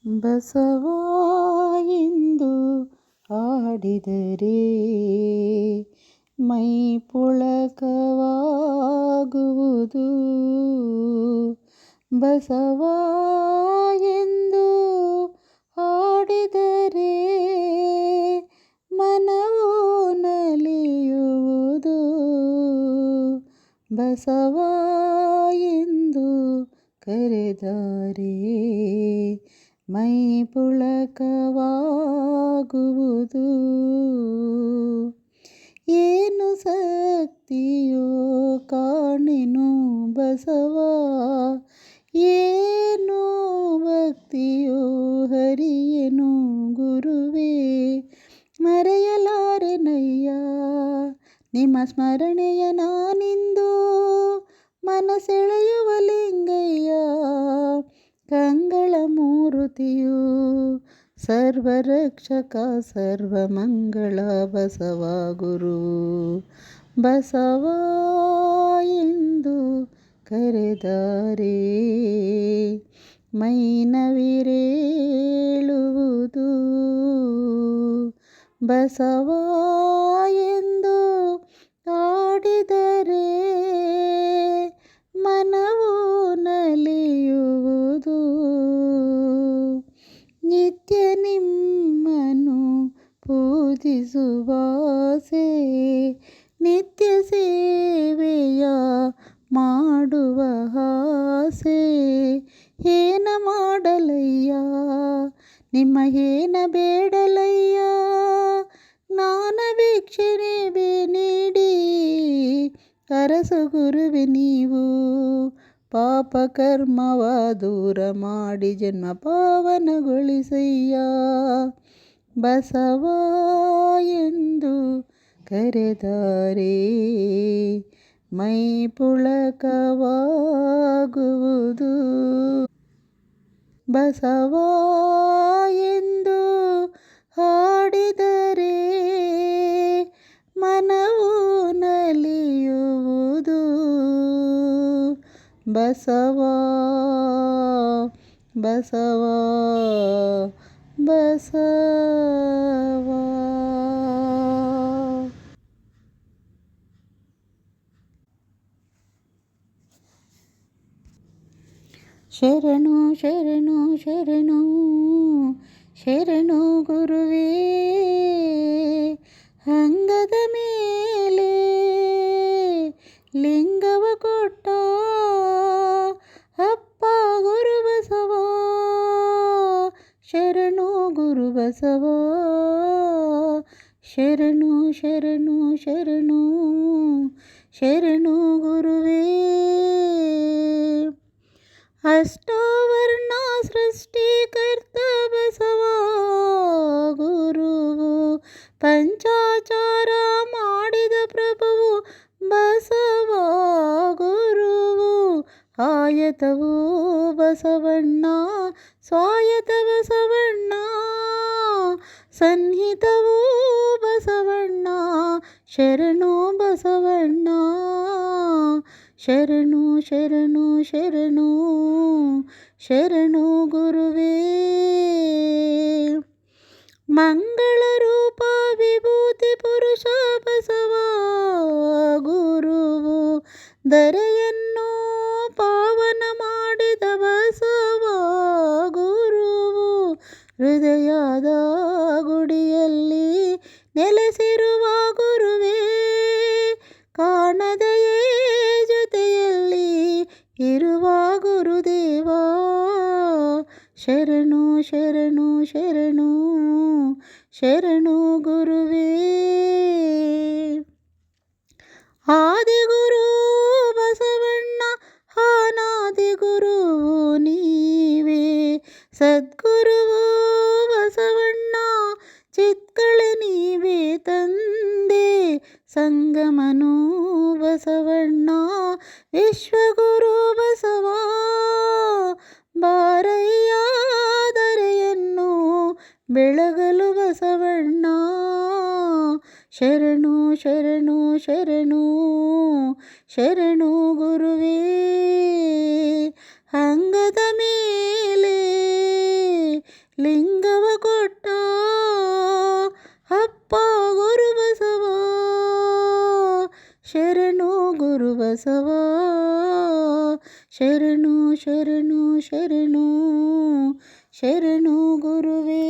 ಬಸವ ಎಂದು ಹಾಡಿದರೆ ಮೈ ಪುಳಕವಾಗುವುದು. ಬಸವ ಎಂದು ಹಾಡಿದರೆ ಮನವು ನಲಿಯುವುದು. ಬಸವ ಎಂದು ಕರೆದರೆ ಮೈ ಪುಳಕವಾಗುವುದು. ಏನು ಶಕ್ತಿಯೋ ಕಾಣೆನು ಬಸವ, ಏನು ಭಕ್ತಿಯೋ ಹರಿಯನು ಗುರುವೇ. ಮರೆಯಲಾರೆನಯ್ಯ ನಿಮ್ಮ ಸ್ಮರಣೆಯ ನಾನಿಂದು, ಮನಸೆಳೆಯುವ ಲಿಂಗಯ್ಯ ಕಂಗಳ ಮೂರುತಿಯು. ಸರ್ವರಕ್ಷಕ ಸರ್ವಮಂಗಳ ಬಸವ ಗುರು. ಬಸವ ಎಂದು ಕರೆದರೆ ಮೈನವಿರೇಳುವುದು. ಬಸವ ಎಂದು ಹಾಡಿದರೆ ಮನವು ನಲಿಯುವುದು. ನಿತ್ಯ ನಿಮ್ಮನ್ನು ಪೂಜಿಸುವಾಸೆ, ನಿತ್ಯ ಸೇವೆಯ ಮಾಡುವ ಆಸೆ. ಏನ ಮಾಡಲಯ್ಯ ನಿಮ್ಮ ಏನ ಬೇಡಲಯ್ಯ, ಜ್ಞಾನ ಭಿಕ್ಷೆನೆ ನೀಡಿ ಅರಸು ಗುರುವೆ ನೀವು. ಪಾಪ ಕರ್ಮವ ದೂರ ಮಾಡಿ ಜನ್ಮ ಪಾವನಗೊಳಿಸಯ್ಯ. ಬಸವ ಎಂದು ಕರೆದರೆ ಮೈ ಪುಳಕವಾಗುವುದು. ಬಸವ ಎಂದು ಹಾಡಿದರೆ ಮನವು ನಲಿಯುವುದು. ಬಸವ ಬಸವ ಬಸವ. ಶರಣು ಶರಣು ಶರಣು ಶರಣು ಗುರುವೇ. ಅಂಗದ ಮೇಲೆ ಲಿಂಗವ ಕೊಟ್ಟ ಅಪ್ಪ ಗುರು ಬಸವ. ಶರಣು ಗುರು ಬಸವ. ಶರಣು ಶರಣು ಶರಣು ಶರಣು ಗುರುವೇ. ಅಷ್ಟಾವರ್ಣ ಸೃಷ್ಟಿಕರ್ತ ಬಸವ ಗುರುವು, ಪಂಚಾಚಾರ ಮಾಡಿದ ಪ್ರಭುವು ಬಸವ ಗುರುವು. ಆಯತವು ಬಸವಣ್ಣ ಸ್ವಾಯತ ಬಸವಣ್ಣ, ಸನ್ನಿಹಿತವು ಬಸವಣ್ಣ. ಶರಣು ಬಸವಣ್ಣ. ಶರಣು ಶರಣು ಶರಣು ಶರಣು ಗುರುವೇ. ಮಂಗಳ ರೂಪ ವಿಭೂತಿ ಪುರುಷ ಬಸವ ಗುರುವು, ಧರೆಯನ್ನು ಪಾವನ ಮಾಡಿದ ಬಸವ ಗುರುವು. ಹೃದಯದ ಗುಡಿಯಲ್ಲಿ ನೆಲೆಸಿರುವ ಗುರುವೇ, ಕಾಣದೆಯೇ ಜೊತೆಯಲ್ಲಿ ಇರುವ ಗುರುದೇವ. ಶರಣು ಶರಣು ಶರಣು ಶರಣು ಗುರುವೇ. ಆದಿಗುರು ಬಸವಣ್ಣ ಅನಾದಿಗುರು ನೀವೇ. ಸದ್ಗುರುವು ಬಸವಣ್ಣ ಚಿತ್ಕಳೆ ನೀವೇ ತಂದೆ. ಸಂಗಮನು ಬಸವಣ್ಣ ವಿಶ್ವಗುರು ಬಸವ. ಬಾರಯ್ಯ ಧರೆಯನ್ನು ಬೆಳಗಲು ಬಸವಣ್ಣ. ಶರಣು ಶರಣು ಶರಣು ಶರಣು ಗುರುವೇ. ಅಂಗದ ಮೇಲೆ ಲಿಂಗವ ಕೊಟ್ಟ ಅಪ್ಪ ಗುರುಬಸವ ಶರಣು ಗುರುಬಸವ ಶರಣು ಶರಣು ಶರಣು ಶರಣು ಗುರುವೇ.